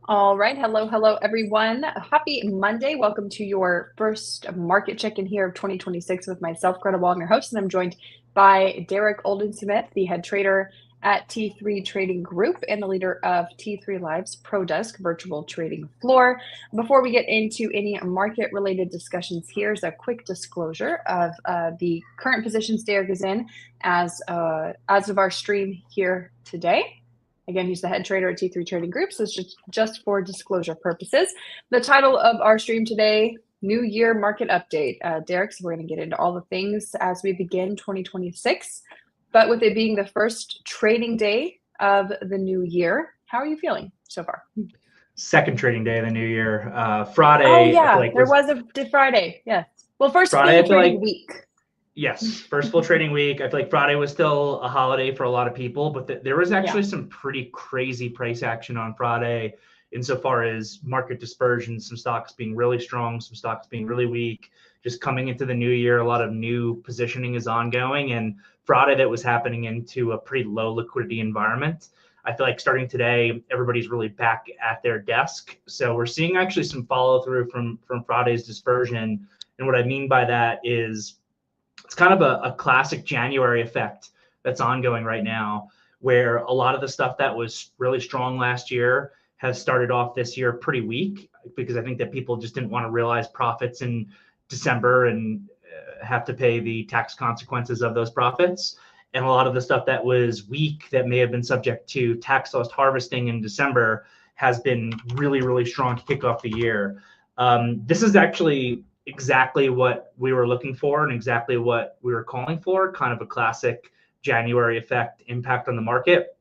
All right. Hello, everyone. Happy Monday. Welcome to your first market check-in here of 2026 with myself, Greta Wall. I'm your host, and I'm joined by Derrick Oldensmith, the head trader at T3 Trading Group and the leader of T3 Live's Pro Desk virtual trading floor. Before we get into any market-related discussions, here's a quick disclosure of the current positions Derrick is in as of our stream here today. Again, he's the head trader at T3 Trading Group, so it's just for disclosure purposes. The title of our stream today, New Year Market Update. Derrick, so we're going to get into all the things as we begin 2026. But with it being the first trading day of the new year, how are you feeling so far? Second trading day of the new year. Friday. Oh, yeah, there was a Friday. Yes. Well, first Friday, full trading week. Yes, first full trading week. I feel like Friday was still a holiday for a lot of people, but there was actually some pretty crazy price action on Friday insofar as market dispersion, some stocks being really strong, some stocks being really weak. Just coming into the new year, a lot of new positioning is ongoing, and Friday that was happening into a pretty low liquidity environment. I feel like starting today, everybody's really back at their desk. So we're seeing actually some follow through from Friday's dispersion. And what I mean by that is it's kind of a classic January effect that's ongoing right now, where a lot of the stuff that was really strong last year has started off this year pretty weak, because I think that people just didn't want to realize profits in December and have to pay the tax consequences of those profits. And a lot of the stuff that was weak that may have been subject to tax loss harvesting in December has been really, really strong to kick off the year. This is actually exactly what we were looking for and exactly what we were calling for, kind of a classic January effect impact on the market.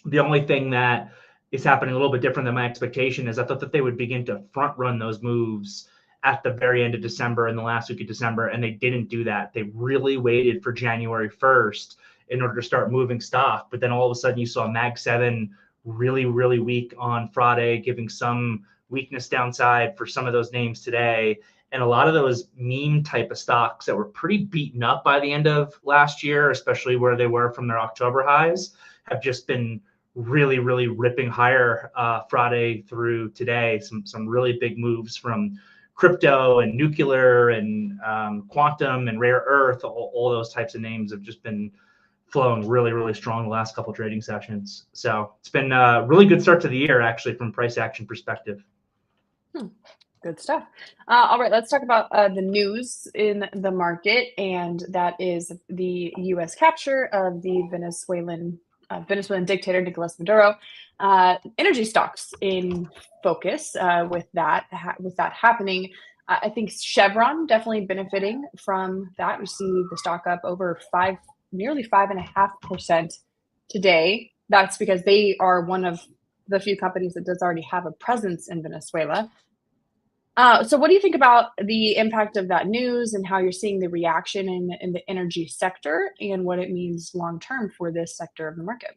The only thing that is happening a little bit different than my expectation is I thought that they would begin to front run those moves at the very end of December and the last week of December, and they didn't do that. They really waited for January 1st in order to start moving stock. But then all of a sudden you saw Mag 7 really, really weak on Friday, giving some weakness downside for some of those names today. And a lot of those meme type of stocks that were pretty beaten up by the end of last year, especially where they were from their October highs, have just been really, really ripping higher Friday through today. Some really big moves from crypto and nuclear and quantum and rare earth. All those types of names have just been flowing really, really strong the last couple trading sessions. So it's been a really good start to the year, actually, from price action perspective. Good stuff. All right, let's talk about the news in the market, and that is the U.S. capture of the Venezuelan dictator Nicolas Maduro. Energy stocks in focus with that happening. I think Chevron definitely benefiting from that. We see the stock up over nearly 5.5% today. That's because they are one of the few companies that does already have a presence in Venezuela. So what do you think about the impact of that news and how you're seeing the reaction in the energy sector and what it means long-term for this sector of the market?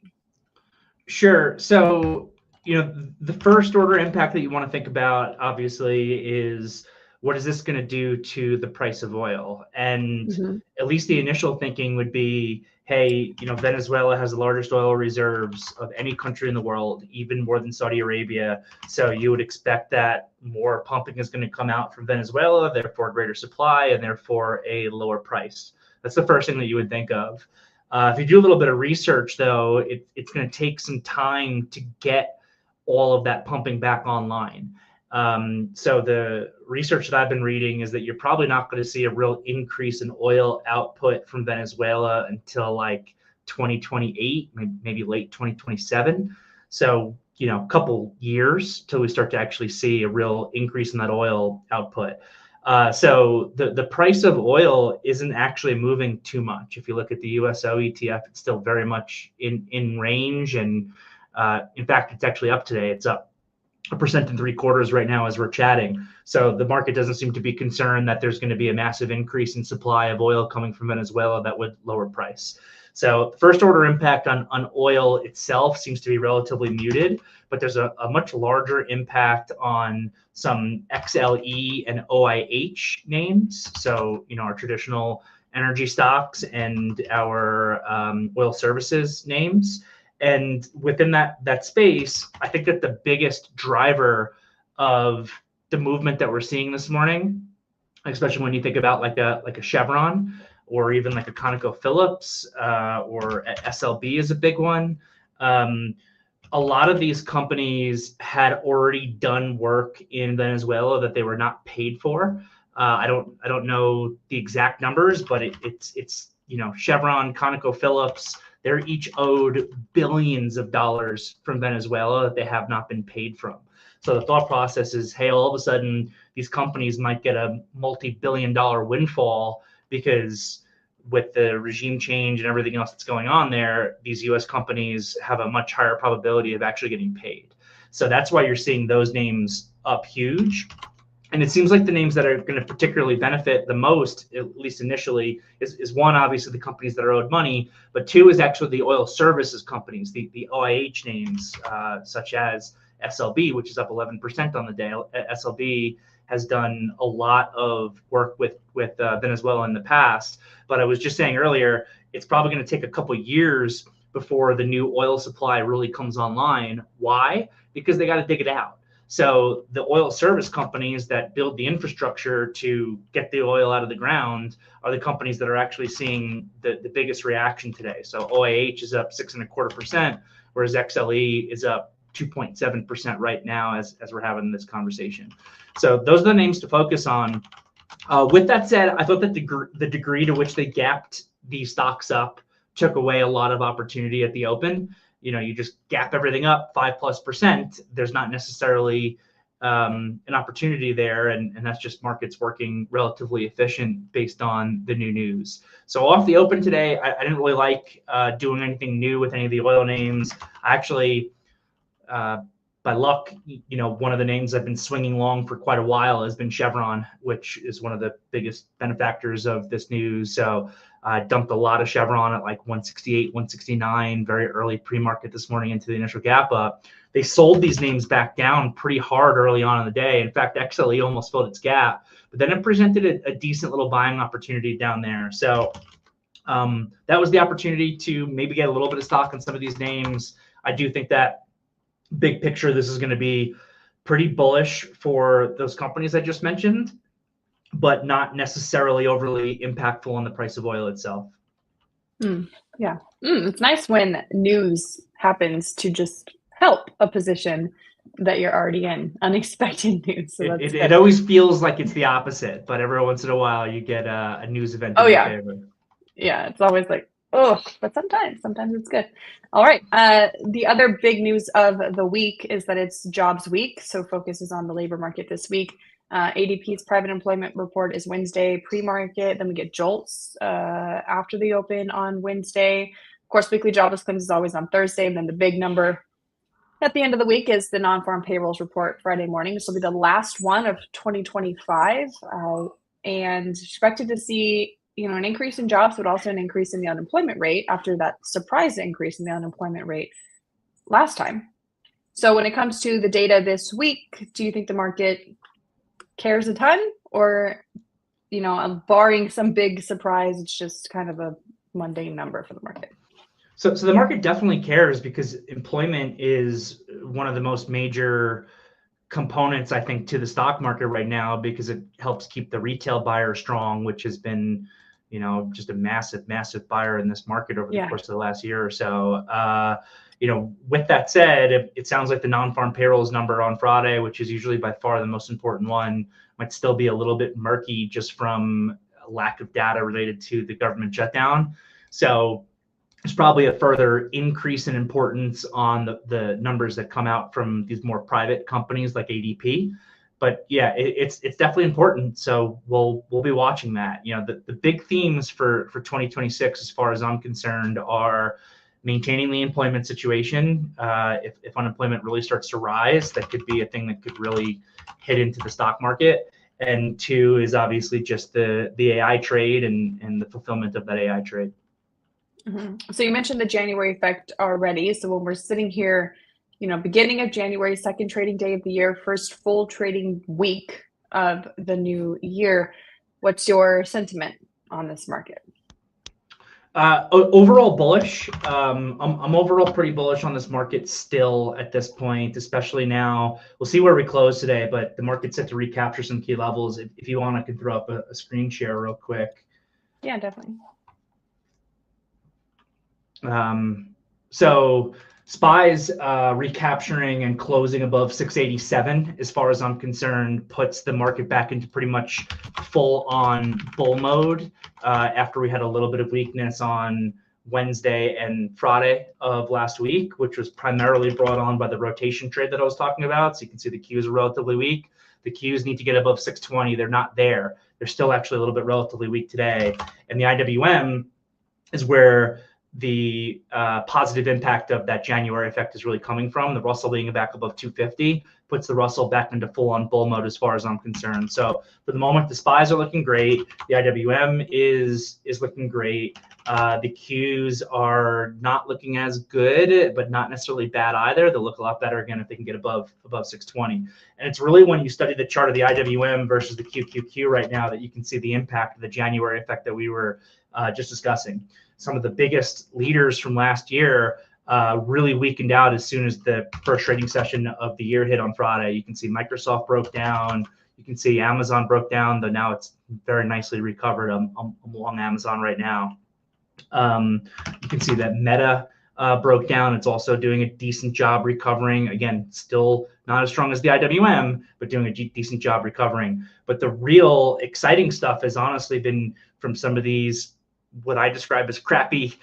Sure. So, the first order impact that you want to think about, obviously, is what is this going to do to the price of oil? And at least the initial thinking would be, hey, Venezuela has the largest oil reserves of any country in the world, even more than Saudi Arabia. So you would expect that more pumping is going to come out from Venezuela, therefore greater supply, and therefore a lower price. That's the first thing that you would think of. If you do a little bit of research, though, it's going to take some time to get all of that pumping back online. So the research that I've been reading is that you're probably not going to see a real increase in oil output from Venezuela until like 2028, maybe late 2027. So, a couple years till we start to actually see a real increase in that oil output. So the price of oil isn't actually moving too much. If you look at the USO ETF, it's still very much in range. And in fact, it's actually up today. It's up 1.75% right now as we're chatting. So the market doesn't seem to be concerned that there's going to be a massive increase in supply of oil coming from Venezuela that would lower price. So the first order impact on oil itself seems to be relatively muted, but there's a much larger impact on some XLE and OIH names. So, our traditional energy stocks and our oil services names. And within that space, I think that the biggest driver of the movement that we're seeing this morning, especially when you think about like a Chevron or even like a ConocoPhillips or SLB is a big one. A lot of these companies had already done work in Venezuela that they were not paid for. I don't know the exact numbers, but it's Chevron, ConocoPhillips, they're each owed billions of dollars from Venezuela that they have not been paid from. So the thought process is, hey, all of a sudden these companies might get a multi-billion-dollar windfall because with the regime change and everything else that's going on there, these U.S. companies have a much higher probability of actually getting paid. So that's why you're seeing those names up huge. And it seems like the names that are going to particularly benefit the most, at least initially, is one, obviously the companies that are owed money, but two is actually the oil services companies, the OIH names, such as SLB, which is up 11% on the day. SLB has done a lot of work with Venezuela in the past, but I was just saying earlier, it's probably going to take a couple years before the new oil supply really comes online. Why? Because they got to dig it out. So the oil service companies that build the infrastructure to get the oil out of the ground are the companies that are actually seeing the biggest reaction today. So OIH is up 6.25%, whereas XLE is up 2.7% right now as we're having this conversation. So those are the names to focus on. With that said, I thought that the degree to which they gapped these stocks up took away a lot of opportunity at the open. You just gap everything up 5+%. There's not necessarily an opportunity there, and that's just markets working relatively efficient based on the new news. So off the open today, I didn't really like doing anything new with any of the oil names. I actually, by luck, one of the names I've been swinging long for quite a while has been Chevron, which is one of the biggest benefactors of this news. So I dumped a lot of Chevron at like 168, 169, very early pre-market this morning into the initial gap up. They sold these names back down pretty hard early on in the day. In fact, XLE almost filled its gap, but then it presented a decent little buying opportunity down there. So that was the opportunity to maybe get a little bit of stock in some of these names. I do think that big picture, this is going to be pretty bullish for those companies I just mentioned, but not necessarily overly impactful on the price of oil itself. Yeah. It's nice when news happens to just help a position that you're already in, unexpected news. So it always feels like it's the opposite, but every once in a while you get a news event in your favor. Yeah, it's always like, but sometimes it's good. All right. The other big news of the week is that it's jobs week. So focus is on the labor market this week. ADP's private employment report is Wednesday pre-market. Then we get JOLTS after the open on Wednesday. Of course, weekly jobless claims is always on Thursday. And then the big number at the end of the week is the non-farm payrolls report Friday morning. This will be the last one of 2025 and expected to see an increase in jobs, but also an increase in the unemployment rate after that surprise increase in the unemployment rate last time. So when it comes to the data this week, do you think the market cares a ton, or barring some big surprise, it's just kind of a mundane number for the market? So the market definitely cares because employment is one of the most major components, I think, to the stock market right now, because it helps keep the retail buyer strong, which has been just a massive buyer in this market over the course of the last year or so. With that said, it sounds like the non-farm payrolls number on Friday, which is usually by far the most important one, might still be a little bit murky just from a lack of data related to the government shutdown. So there's probably a further increase in importance on the numbers that come out from these more private companies like ADP. But yeah, it's definitely important. So we'll be watching that. The big themes for 2026, as far as I'm concerned, are maintaining the employment situation. If unemployment really starts to rise, that could be a thing that could really hit into the stock market. And two is obviously just the AI trade and the fulfillment of that AI trade. Mm-hmm. So you mentioned the January effect already. So when we're sitting here, beginning of January, second trading day of the year, first full trading week of the new year, what's your sentiment on this market? Overall bullish. I'm overall pretty bullish on this market still at this point, especially now. We'll see where we close today, but the market's set to recapture some key levels. If you want, I can throw up a screen share real quick. Yeah, definitely. So SPY's recapturing and closing above 687, as far as I'm concerned, puts the market back into pretty much full on bull mode after we had a little bit of weakness on Wednesday and Friday of last week, which was primarily brought on by the rotation trade that I was talking about. So you can see the Qs are relatively weak. The Qs need to get above 620. They're not there. They're still actually a little bit relatively weak today. And the IWM is where the positive impact of that January effect is really coming from. The Russell being back above 250 puts the Russell back into full-on bull mode as far as I'm concerned. So for the moment, the SPYs are looking great. The IWM is looking great. The Qs are not looking as good, but not necessarily bad either. They'll look a lot better again if they can get above 620. And it's really when you study the chart of the IWM versus the QQQ right now that you can see the impact of the January effect that we were just discussing. Some of the biggest leaders from last year really weakened out as soon as the first trading session of the year hit on Friday. You can see Microsoft broke down. You can see Amazon broke down, though now it's very nicely recovered. I'm long Amazon right now. You can see that Meta broke down. It's also doing a decent job recovering. Again, still not as strong as the IWM, but doing a decent job recovering. But the real exciting stuff has honestly been from some of these what I describe as crappy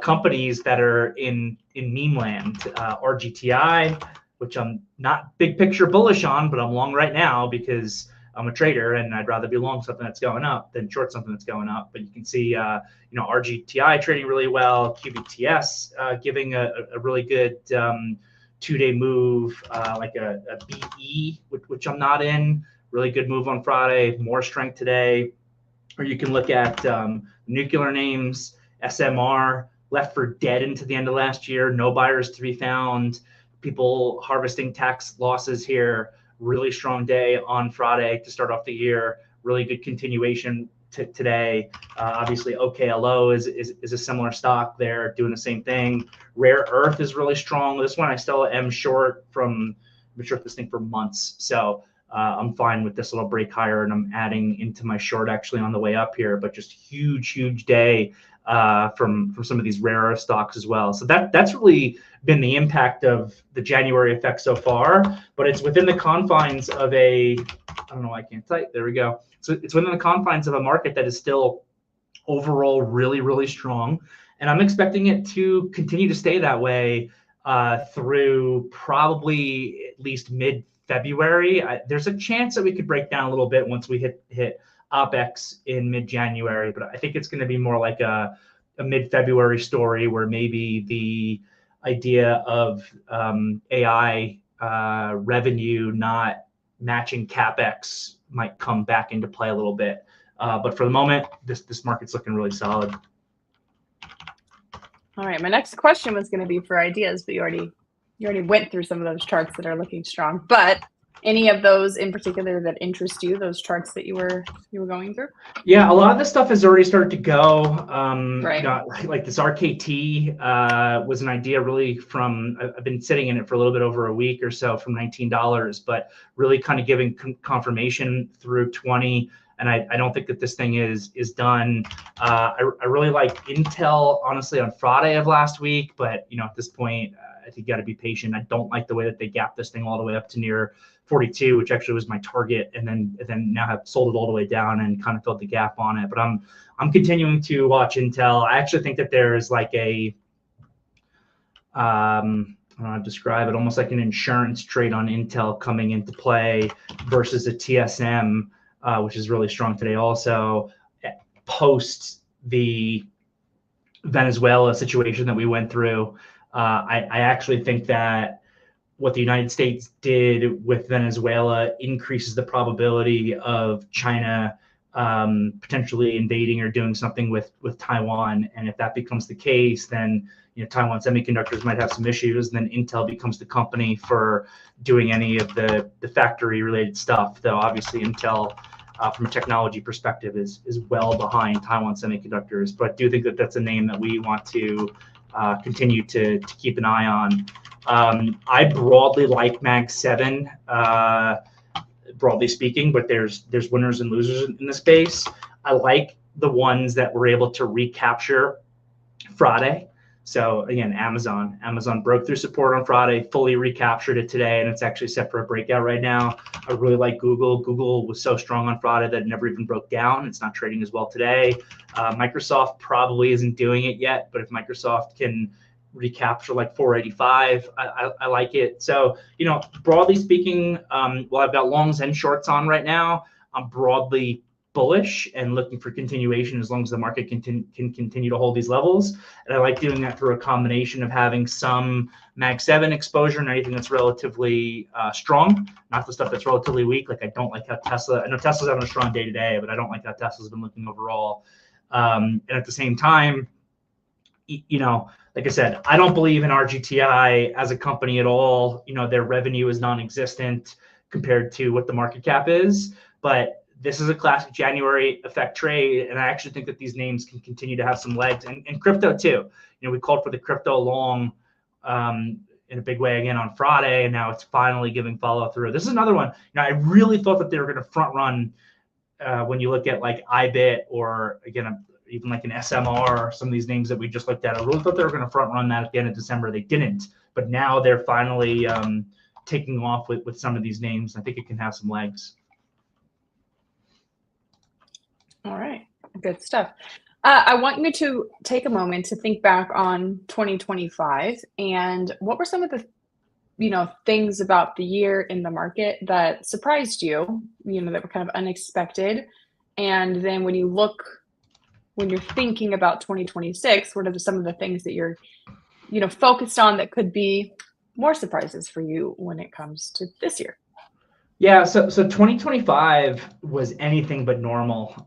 companies that are in meme land. RGTI, which I'm not big picture bullish on, but I'm long right now because I'm a trader and I'd rather be long something that's going up than short something that's going up. But you can see, RGTI trading really well, QBTS giving a really good 2-day move, like a BE, which I'm not in. Really good move on Friday, more strength today. Or you can look at nuclear names, SMR, left for dead into the end of last year, no buyers to be found, people harvesting tax losses here, really strong day on Friday to start off the year, really good continuation today. Obviously, OKLO is a similar stock there, doing the same thing. Rare Earth is really strong. This one I still am short from, I've been short this thing for months. So I'm fine with this little break higher, and I'm adding into my short actually on the way up here, but just huge day from some of these rare earth stocks as well. So that's really been the impact of the January effect so far, but it's within the confines of I don't know why I can't type. There we go. So it's within the confines of a market that is still overall really strong. And I'm expecting it to continue to stay that way through probably at least mid-February. There's a chance that we could break down a little bit once we hit OPEX in mid-January, but I think it's going to be more like a mid-February story where maybe the idea of AI revenue not matching CapEx might come back into play a little bit. But for the moment, this market's looking really solid. All right, my next question was going to be for ideas, but you already went through some of those charts that are looking strong. But any of those in particular that interest you, those charts that you were going through? Yeah, a lot of this stuff has already started to go. Right. Like this RKT was an idea really from, I've been sitting in it for a little bit over a week or so from $19, but really kind of giving confirmation through 20. And I don't think that this thing is done. I really like Intel, honestly, on Friday of last week, but at this point, I think you got to be patient. I don't like the way that they gapped this thing all the way up to near 42, which actually was my target, and then now have sold it all the way down and kind of filled the gap on it. But I'm continuing to watch Intel. I actually think that there's like I don't know how to describe it, almost like an insurance trade on Intel coming into play versus a TSM, which is really strong today also, post the Venezuela situation that we went through. I actually think that what the United States did with Venezuela increases the probability of China potentially invading or doing something with Taiwan. And if that becomes the case, then Taiwan Semiconductors might have some issues. And then Intel becomes the company for doing any of the factory related stuff. Though obviously Intel from a technology perspective is well behind Taiwan Semiconductors, but I do think that that's a name that we want to continue to keep an eye on. I broadly like Mag 7, broadly speaking, but there's winners and losers in the space. I like the ones that were able to recapture Friday. So again, Amazon broke through support on Friday, fully recaptured it today, and it's actually set for a breakout right now. I really like Google. Google was so strong on Friday that it never even broke down. It's not trading as well today. Microsoft probably isn't doing it yet, but if Microsoft can recapture like 485, I like it. So, broadly speaking, while I've got longs and shorts on right now, I'm broadly bullish and looking for continuation as long as the market can continue to hold these levels. And I like doing that through a combination of having some Mag 7 exposure and anything that's relatively strong, not the stuff that's relatively weak. Like I don't like how Tesla, I know Tesla's having a strong day today, but I don't like how Tesla's been looking overall. And at the same time, like I said, I don't believe in RGTI as a company at all. Their revenue is non-existent compared to what the market cap is, but this is a classic January effect trade, and I actually think that these names can continue to have some legs, and crypto too. We called for the crypto long in a big way again on Friday, and now it's finally giving follow through. This is another one. I really thought that they were going to front run when you look at like iBit or again even like an SMR or some of these names that we just looked at. I really thought they were going to front run that at the end of December. They didn't, but now they're finally taking off with some of these names. I think it can have some legs. All right, good stuff. I want you to take a moment to think back on 2025 and what were some of the things about the year in the market that surprised you, that were kind of unexpected. And then when you're thinking about 2026, what are some of the things that you're focused on that could be more surprises for you when it comes to this year? Yeah, so 2025 was anything but normal.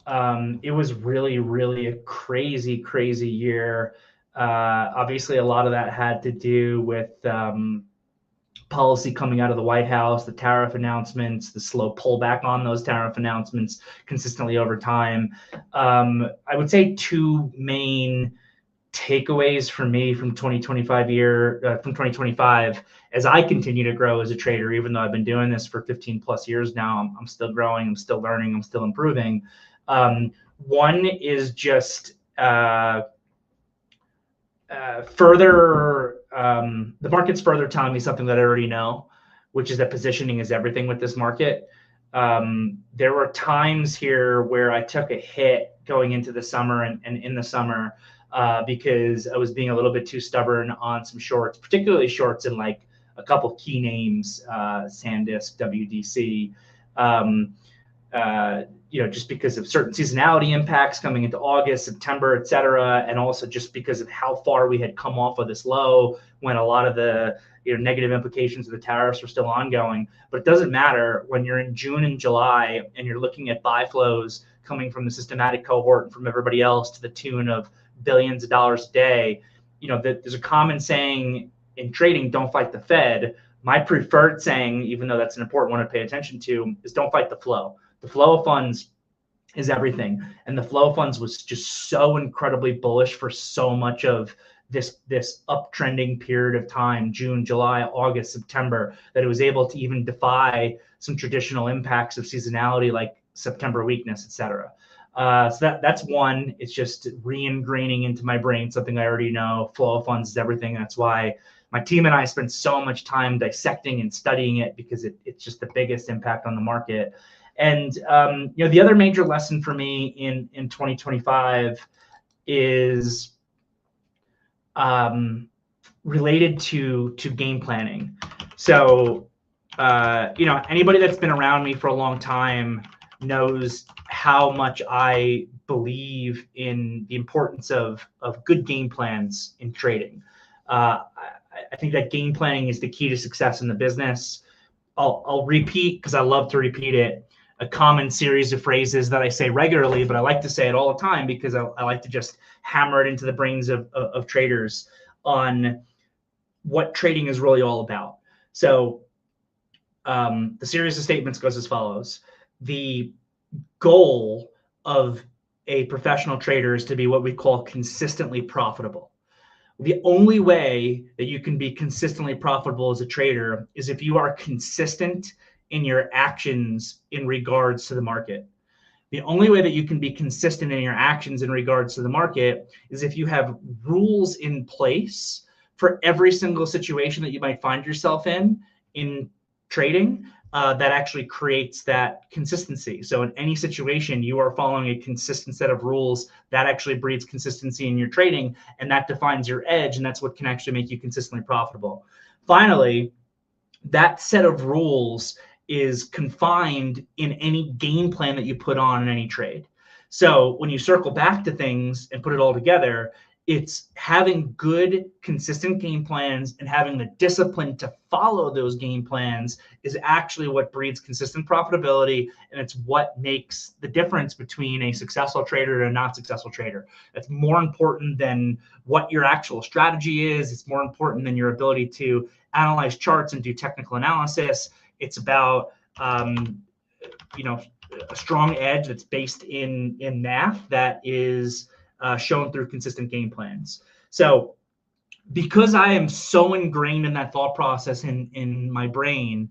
It was really, really a crazy, crazy year. Obviously, a lot of that had to do with policy coming out of the White House, the tariff announcements, the slow pullback on those tariff announcements consistently over time. I would say two main takeaways for me from 2025 as I continue to grow as a trader, even though I've been doing this for 15 plus years now. I'm still growing, I'm still learning, I'm still improving. One is just the market's further telling me something that I already know, which is that positioning is everything with this market. There were times here where I took a hit going into the summer and in the summer because I was being a little bit too stubborn on some shorts, particularly shorts in like a couple key names, SanDisk, WDC, just because of certain seasonality impacts coming into August, September, et cetera, and also just because of how far we had come off of this low when a lot of the negative implications of the tariffs were still ongoing. But it doesn't matter when you're in June and July and you're looking at buy flows coming from the systematic cohort and from everybody else to the tune of billions of dollars a day. There's a common saying in trading, don't fight the Fed. My preferred saying, even though that's an important one to pay attention to, is don't fight the flow. The flow of funds is everything. And the flow of funds was just so incredibly bullish for so much of this uptrending period of time, June, July, August, September, that it was able to even defy some traditional impacts of seasonality like September weakness, et cetera. So that's one. It's just re-ingraining into my brain something I already know. Flow of funds is everything. That's why my team and I spend so much time dissecting and studying it, because it's just the biggest impact on the market. And the other major lesson for me in 2025 is related to game planning. So anybody that's been around me for a long time knows how much I believe in the importance of good game plans in trading. I think that game planning is the key to success in the business. I'll repeat, because I love to repeat it, a common series of phrases that I say regularly, but I like to say it all the time because I like to just hammer it into the brains of traders on what trading is really all about. So the series of statements goes as follows. The goal of a professional trader is to be what we call consistently profitable. The only way that you can be consistently profitable as a trader is if you are consistent in your actions in regards to the market. The only way that you can be consistent in your actions in regards to the market is if you have rules in place for every single situation that you might find yourself in trading, that actually creates that consistency. So in any situation, you are following a consistent set of rules that actually breeds consistency in your trading, and that defines your edge, and that's what can actually make you consistently profitable. Finally, that set of rules is confined in any game plan that you put on in any trade. So when you circle back to things and put it all together, it's having good, consistent game plans and having the discipline to follow those game plans is actually what breeds consistent profitability. And it's what makes the difference between a successful trader and a not successful trader. It's more important than what your actual strategy is. It's more important than your ability to analyze charts and do technical analysis. It's about, a strong edge that's based in math that is shown through consistent game plans. So because I am so ingrained in that thought process in my brain,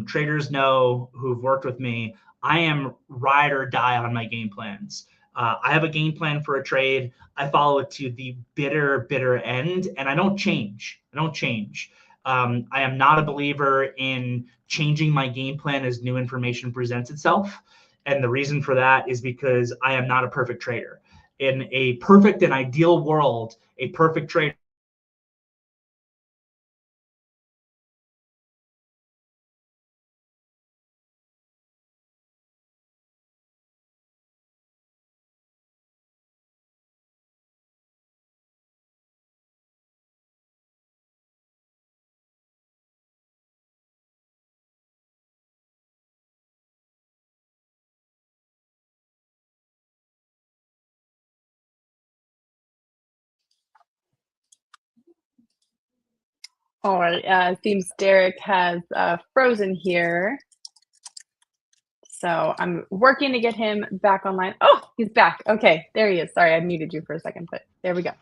traders know who've worked with me, I am ride or die on my game plans. I have a game plan for a trade. I follow it to the bitter end, and I don't change. I am not a believer in changing my game plan as new information presents itself. And the reason for that is because I am not a perfect trader. In a perfect and ideal world, a perfect trader All right, it seems Derrick has frozen here. So I'm working to get him back online. Oh, he's back. Okay, there he is. Sorry, I muted you for a second, but there we go.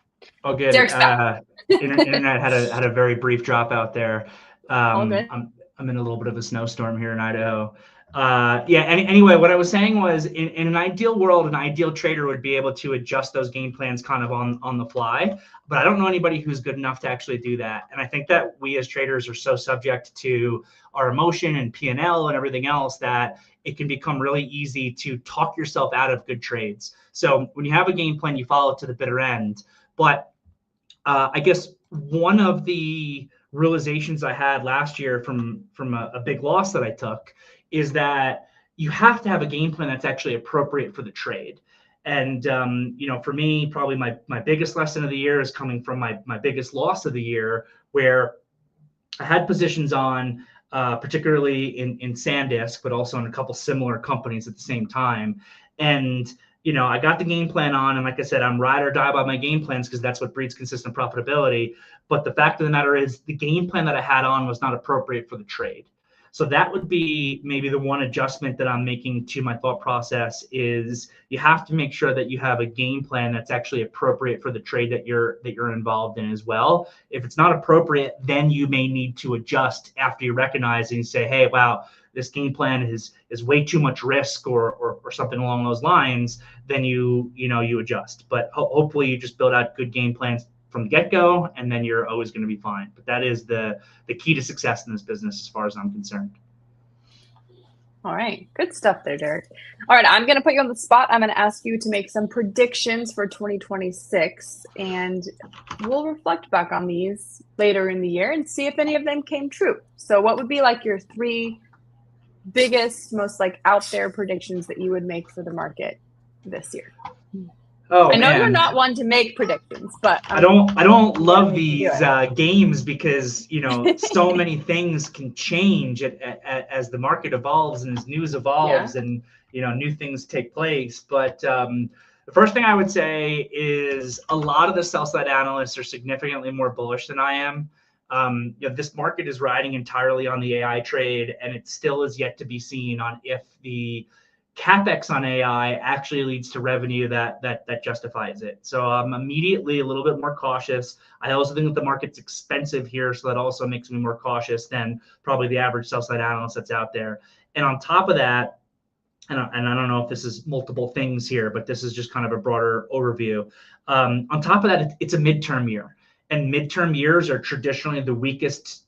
Oh, good. Derrick's back. Internet had a very brief drop out there. All good. I'm in a little bit of a snowstorm here in Idaho. Anyway, what I was saying was in an ideal world, an ideal trader would be able to adjust those game plans kind of on the fly. But I don't know anybody who's good enough to actually do that. And I think that we as traders are so subject to our emotion and P&L and everything else that it can become really easy to talk yourself out of good trades. So when you have a game plan, you follow it to the bitter end. But I guess one of the realizations I had last year from a big loss that I took is that you have to have a game plan that's actually appropriate for the trade. And for me, probably my biggest lesson of the year is coming from my biggest loss of the year, where I had positions on, particularly in SanDisk, but also in a couple similar companies at the same time. And I got the game plan on, and like I said, I'm ride or die by my game plans because that's what breeds consistent profitability. But the fact of the matter is the game plan that I had on was not appropriate for the trade. So that would be maybe the one adjustment that I'm making to my thought process is you have to make sure that you have a game plan that's actually appropriate for the trade that you're involved in as well. If it's not appropriate, then you may need to adjust after you recognize and you say, hey, wow, this game plan is way too much risk or something along those lines, then you adjust. But hopefully you just build out good game plans from the get-go, and then you're always going to be fine. But that is the key to success in this business as far as I'm concerned. All right, good stuff there, Derrick. All right, I'm going to put you on the spot. I'm going to ask you to make some predictions for 2026, and we'll reflect back on these later in the year and see if any of them came true. So what would be like your 3 biggest, most like out there predictions that you would make for the market this year? Oh, I know man. You're not one to make predictions, but I don't love these games because so many things can change as the market evolves and as news evolves and new things take place. But the first thing I would say is a lot of the sell side analysts are significantly more bullish than I am. This market is riding entirely on the AI trade, and it still is yet to be seen on if the CapEx on AI actually leads to revenue that justifies it. So I'm immediately a little bit more cautious. I also think that the market's expensive here, so that also makes me more cautious than probably the average sell-side analyst that's out there. And on top of that, and I don't know if this is multiple things here, but this is just kind of a broader overview. On top of that, it's a midterm year. And midterm years are traditionally the weakest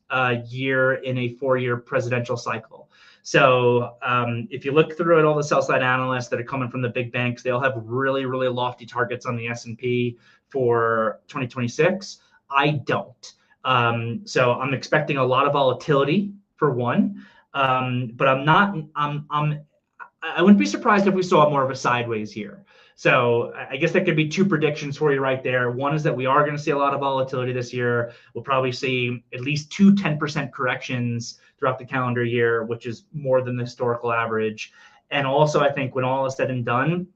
year in a 4-year presidential cycle. So if you look through at all the sell-side analysts that are coming from the big banks, they all have really, really lofty targets on the S&P for 2026. I don't. So I'm expecting a lot of volatility for one, but I wouldn't be surprised if we saw more of a sideways here. So I guess that could be 2 predictions for you right there. One is that we are going to see a lot of volatility this year. We'll probably see at least 2 10% corrections throughout the calendar year, which is more than the historical average. And also, I think when all is said and done,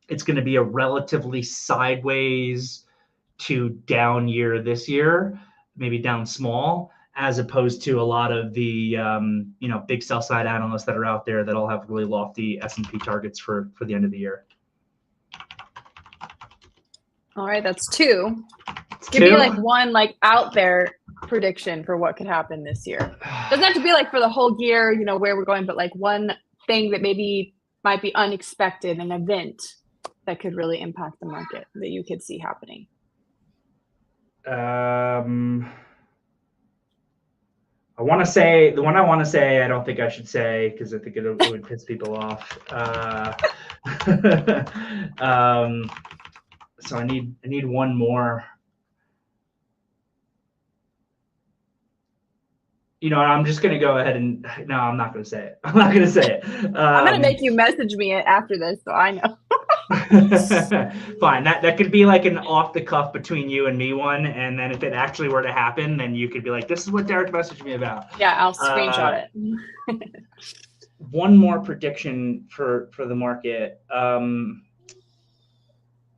it's going to be a relatively sideways to down year this year, maybe down small, as opposed to a lot of the big sell side analysts that are out there that all have really lofty S&P targets for the end of the year. All right, that's 2. Give me like one like out there prediction for what could happen this year. Doesn't have to be like for the whole year, where we're going, but like one thing that maybe might be unexpected, an event that could really impact the market that you could see happening. I want to say the one I want to say I don't think I should say because I think it would piss people off. So I need one more. I'm just gonna go ahead and no, I'm not gonna say it. I'm not gonna say it. I'm gonna make you message me after this, so I know. Fine. That could be like an off the cuff between you and me one, and then if it actually were to happen, then you could be like, "This is what Derrick messaged me about." Yeah, I'll screenshot it. One more prediction for the market.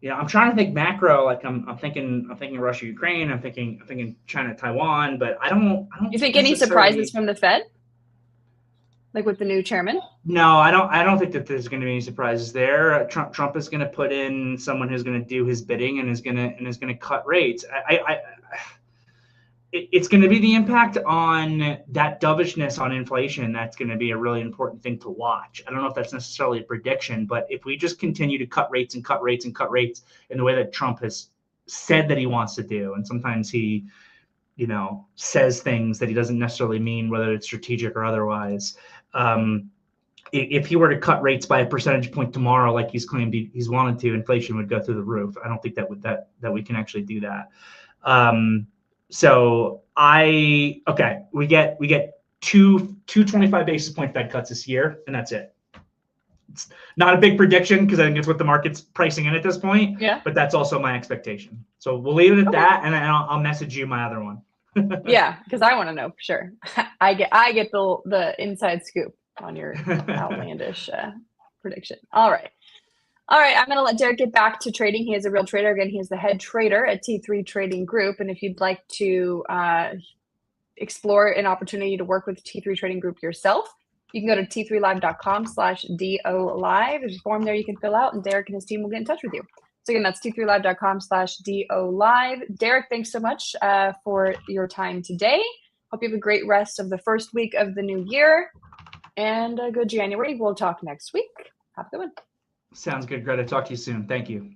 I'm trying to think macro. Like I'm thinking Russia, Ukraine. I'm thinking China, Taiwan. But I don't. You think any surprises from the Fed? Like with the new chairman? No, I don't think that there's going to be any surprises there. Trump is going to put in someone who's going to do his bidding and is going to cut rates. It's going to be the impact on that dovishness on inflation. That's going to be a really important thing to watch. I don't know if that's necessarily a prediction, but if we just continue to cut rates and cut rates and cut rates in the way that Trump has said that he wants to do, and sometimes he, says things that he doesn't necessarily mean, whether it's strategic or otherwise. If he were to cut rates by a percentage point tomorrow, like he's claimed he's wanted to, inflation would go through the roof. I don't think that we can actually do that. So we get two 25 basis point Fed cuts this year, and that's it. It's not a big prediction because I think it's what the market's pricing in at this point. Yeah. But that's also my expectation. So we'll leave it at that, and then I'll message you my other one. Yeah, because I want to know for sure. I get the inside scoop on your outlandish prediction. All right. I'm going to let Derrick get back to trading. He is a real trader. Again, he is the head trader at T3 Trading Group. And if you'd like to explore an opportunity to work with T3 Trading Group yourself, you can go to t3live.com/DOLive. There's a form there you can fill out, and Derrick and his team will get in touch with you. So again, that's t3live.com/DOLive. Derrick, thanks so much for your time today. Hope you have a great rest of the first week of the new year and a good January. We'll talk next week. Have a good one. Sounds good, Greta. Talk to you soon. Thank you.